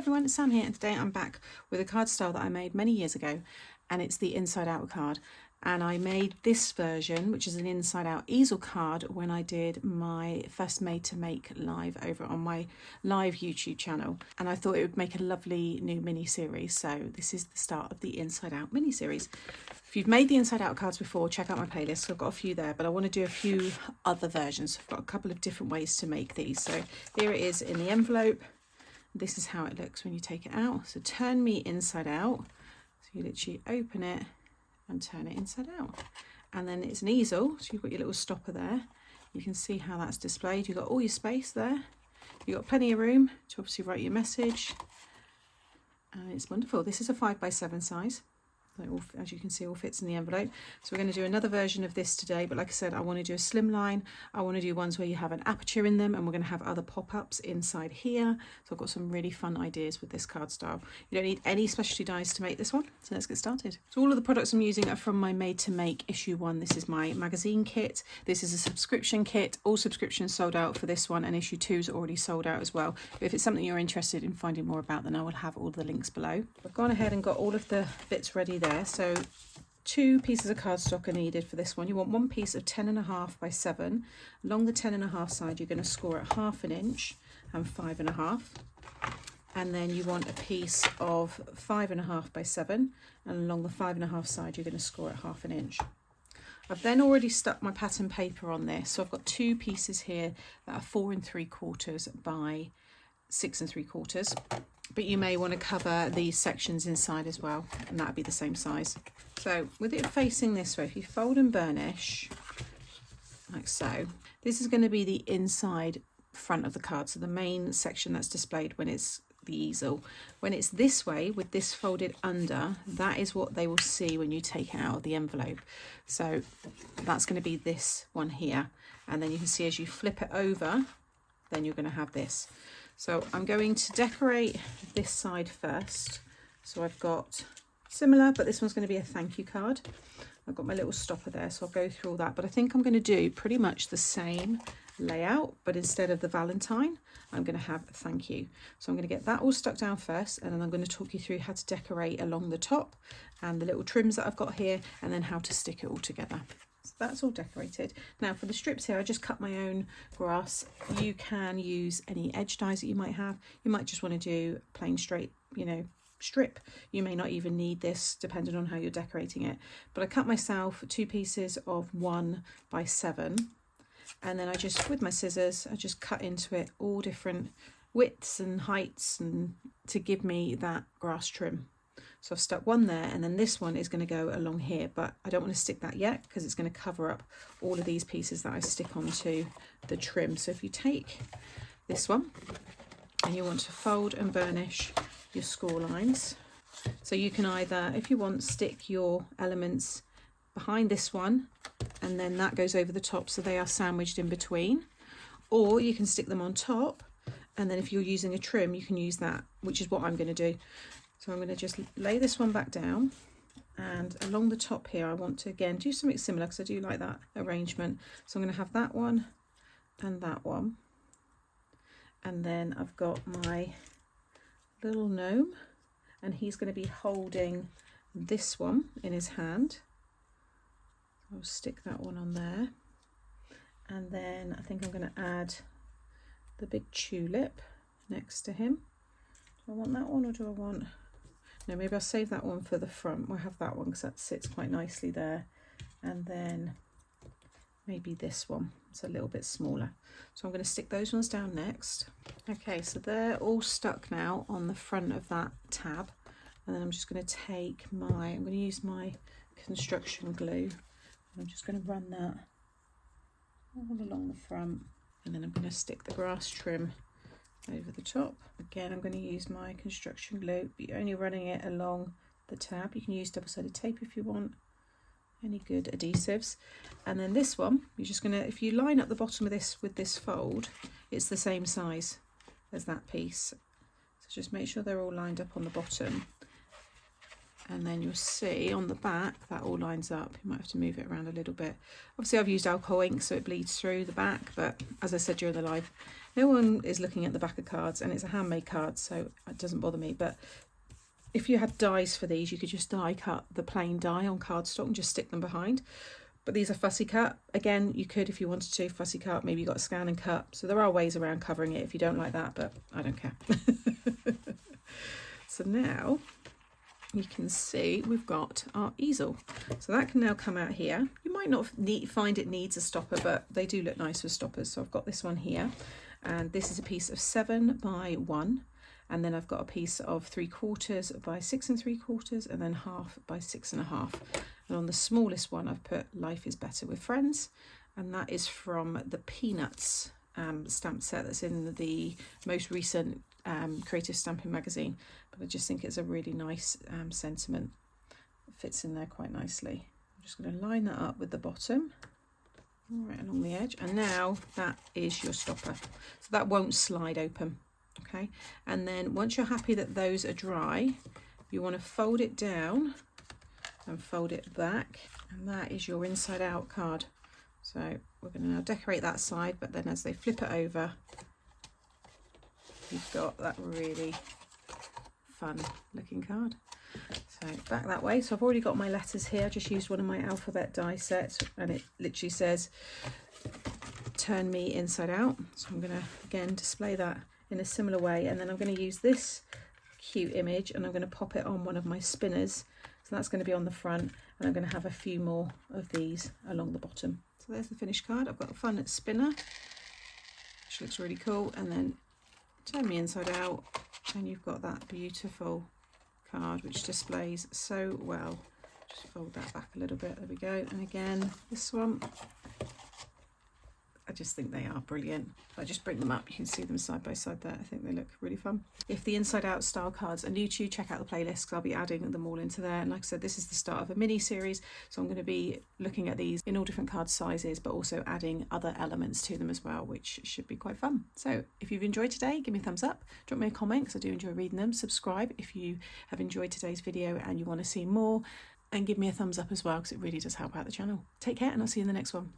everyone, it's Sam here, and today I'm back with a card style that I made many years ago, and it's the inside out card. And I made this version, which is an inside out easel card, when I did my first made to make live over on my live YouTube channel, and I thought it would make a lovely new mini series. So this is the start of the inside out mini series. If you've made the inside out cards before, check out my playlist. I've got a few there, but I want to do a few other versions. I've got a couple of different ways to make these. So here it is in the envelope. This is how it looks when you take it out. So turn me inside out. So you literally open it and turn it inside out, and then it's an easel, so you've got your little stopper there. You can see how that's displayed. You've got all your space there, you've got plenty of room to obviously write your message, and it's wonderful. This is a 5x7 size, so it all, as you can see, all fits in the envelope. So we're going to do another version of this today, but like I said, I want to do a slimline. I want to do ones where you have an aperture in them, and we're going to have other pop-ups inside here. So I've got some really fun ideas with this card style. You don't need any specialty dies to make this one, so let's get started. So all of the products I'm using are from my Made to Make issue 1. This is my magazine kit. This is a subscription kit. All subscriptions sold out for this one, and issue 2 is already sold out as well. But if it's something you're interested in finding more about, then I will have all the links below. I've gone ahead and got all of the bits ready there. So 2 pieces of cardstock are needed for this one. You want one piece of 10.5 by 7. Along the 10.5 side, you're going to score at 1/2 inch and 5.5. And then you want a piece of 5.5 by 7, and along the 5.5 side, you're going to score at 1/2 inch. I've then already stuck my pattern paper on this, so I've got 2 pieces here that are 4 3/4 by 6 3/4. But you may want to cover these sections inside as well, and that would be the same size. So with it facing this way, if you fold and burnish like so, this is going to be the inside front of the card, so the main section that's displayed when it's the easel. When it's this way with this folded under, that is what they will see when you take it out of the envelope. So that's going to be this one here, and then you can see as you flip it over, then you're going to have this. So I'm going to decorate this side first. So I've got similar, but this one's going to be a thank you card. I've got my little stopper there, so I'll go through all that. But I think I'm going to do pretty much the same layout, but instead of the Valentine, I'm going to have a thank you. So I'm going to get that all stuck down first, and then I'm going to talk you through how to decorate along the top and the little trims that I've got here, and then how to stick it all together. So that's all decorated. Now for the strips here, I just cut my own grass. You can use any edge dies that you might have. You might just want to do plain straight, strip. You may not even need this depending on how you're decorating it. But I cut myself 2 pieces of 1 by 7, and then I just, with my scissors, I just cut into it all different widths and heights, and to give me that grass trim. So I've stuck one there, and then this one is going to go along here, but I don't want to stick that yet because it's going to cover up all of these pieces that I stick onto the trim. So if you take this one and you want to fold and burnish your score lines, so you can either, if you want, stick your elements behind this one, and then that goes over the top so they are sandwiched in between, or you can stick them on top, and then if you're using a trim, you can use that, which is what I'm going to do. So I'm going to just lay this one back down, and along the top here I want to again do something similar because I do like that arrangement. So I'm going to have that one and that one, and then I've got my little gnome, and he's going to be holding this one in his hand. I'll stick that one on there, and then I think I'm going to add the big tulip next to him. Do I want that one, or do I want... No, maybe I'll save that one for the front. We'll have that one because that sits quite nicely there. And then maybe this one. It's a little bit smaller. So I'm going to stick those ones down next. Okay, so they're all stuck now on the front of that tab. And then I'm just going to take I'm going to use my construction glue. And I'm just going to run that all along the front. And then I'm going to stick the grass trim over the top. Again, I'm going to use my construction glue, but you're only running it along the tab. You can use double-sided tape if you want, any good adhesives. And then this one, you're just going to, if you line up the bottom of this with this fold, it's the same size as that piece. So just make sure they're all lined up on the bottom, And then you'll see on the back that all lines up. You might have to move it around a little bit. Obviously I've used alcohol ink so it bleeds through the back, but as I said during the live, no one is looking at the back of cards, and it's a handmade card so it doesn't bother me. But if you had dies for these, you could just die cut the plain die on cardstock and just stick them behind. But these are fussy cut. Again, you could, if you wanted to, fussy cut. Maybe you got to scan and cut. So there are ways around covering it if you don't like that, but I don't care. So now you can see we've got our easel. So that can now come out here. You might not find it needs a stopper, but they do look nice with stoppers. So I've got this one here, and this is a piece of 7 by 1. And then I've got a piece of 3/4 by 6 3/4, and then 1/2 by 6 1/2. And on the smallest one, I've put Life is Better with Friends, and that is from the Peanuts stamp set that's in the most recent Creative Stamping magazine. But I just think it's a really nice sentiment. It fits in there quite nicely. I'm just going to line that up with the bottom, right along the edge, and now that is your stopper. So that won't slide open. Okay, and then once you're happy that those are dry, you want to fold it down and fold it back, and that is your inside out card. So we're going to now decorate that side, but then as they flip it over, you've got that really fun looking card. So back that way. So I've already got my letters here. I just used one of my alphabet die sets, and it literally says turn me inside out. So I'm going to again display that in a similar way, and then I'm going to use this cute image and I'm going to pop it on one of my spinners. So that's going to be on the front, and I'm going to have a few more of these along the bottom. So there's the finished card. I've got a fun spinner, which looks really cool, and then turn me inside out, and you've got that beautiful card which displays so well. Just fold that back a little bit. There we go. And again, this one, I just think they are brilliant. If I just bring them up, you can see them side by side there. I think they look really fun. If the inside out style cards are new to you, check out the playlist because I'll be adding them all into there. And like I said, this is the start of a mini series, so I'm going to be looking at these in all different card sizes, but also adding other elements to them as well, which should be quite fun. So if you've enjoyed today, give me a thumbs up, drop me a comment because I do enjoy reading them. Subscribe if you have enjoyed today's video and you want to see more, and give me a thumbs up as well because it really does help out the channel. Take care, and I'll see you in the next one.